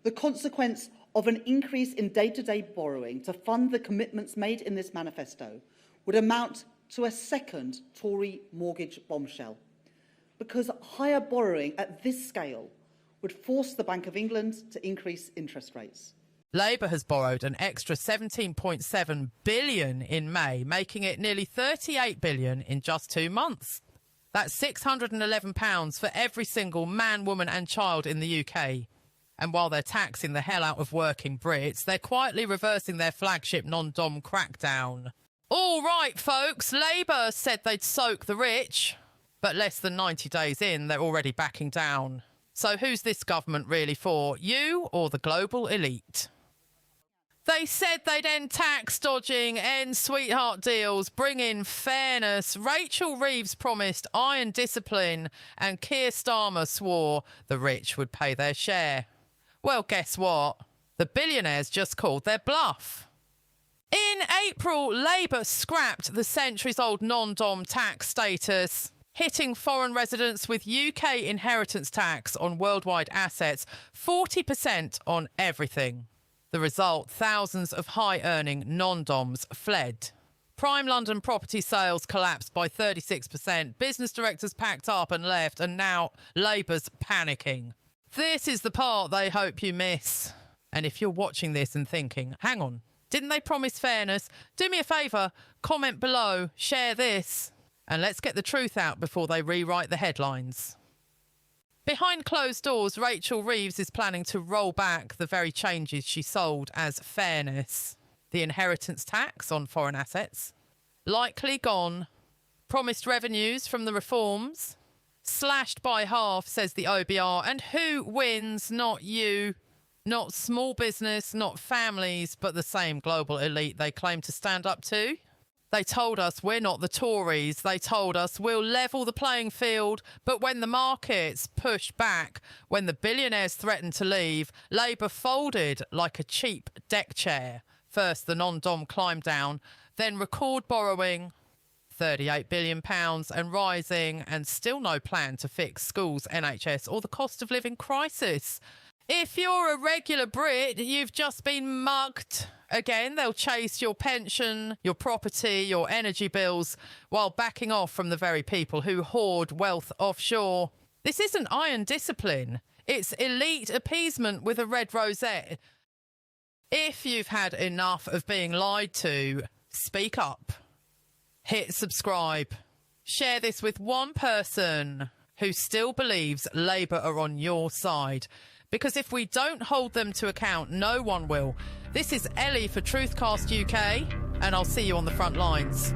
The consequence of an increase in day-to-day borrowing to fund the commitments made in this manifesto would amount to a second Tory mortgage bombshell, because higher borrowing at this scale would force the Bank of England to increase interest rates. Labour has borrowed an extra £17.7 billion in May, making it nearly £38 billion in just 2 months. That's £611 for every single man, woman and child in the UK. And while they're taxing the hell out of working Brits, they're quietly reversing their flagship non-dom crackdown. All right, folks, Labour said they'd soak the rich, but less than 90 days in, they're already backing down. So who's this government really for, you or the global elite? They said they'd end tax dodging, end sweetheart deals, bring in fairness. Rachel Reeves promised iron discipline, and Keir Starmer swore the rich would pay their share. Well, guess what? The billionaires just called their bluff. In April, Labour scrapped the centuries-old non-dom tax status, hitting foreign residents with UK inheritance tax on worldwide assets, 40% on everything. The result, thousands of high-earning non-doms fled. Prime London property sales collapsed by 36%. Business directors packed up and left, and now Labour's panicking. This is the part they hope you miss. And if you're watching this and thinking, hang on, didn't they promise fairness? Do me a favour, comment below, share this, and let's get the truth out before they rewrite the headlines. Behind closed doors, Rachel Reeves is planning to roll back the very changes she sold as fairness. The inheritance tax on foreign assets, likely gone. Promised revenues from the reforms, slashed by half, says the OBR. And who wins? Not you. Not small business, not families, but the same global elite they claim to stand up to. They told us we're not the Tories. They told us we'll level the playing field. But when the markets pushed back, when the billionaires threatened to leave, Labour folded like a cheap deck chair. First the non-dom climb down, then record borrowing, £38 billion and rising, and still no plan to fix schools, NHS or the cost of living crisis. If you're a regular Brit, you've just been mugged. Again, they'll chase your pension, your property, your energy bills, while backing off from the very people who hoard wealth offshore. This isn't iron discipline. It's elite appeasement with a red rosette. If you've had enough of being lied to, speak up. Hit subscribe. Share this with one person who still believes Labour are on your side. Because if we don't hold them to account, no one will. This is Ellie for TruthCast UK, and I'll see you on the front lines.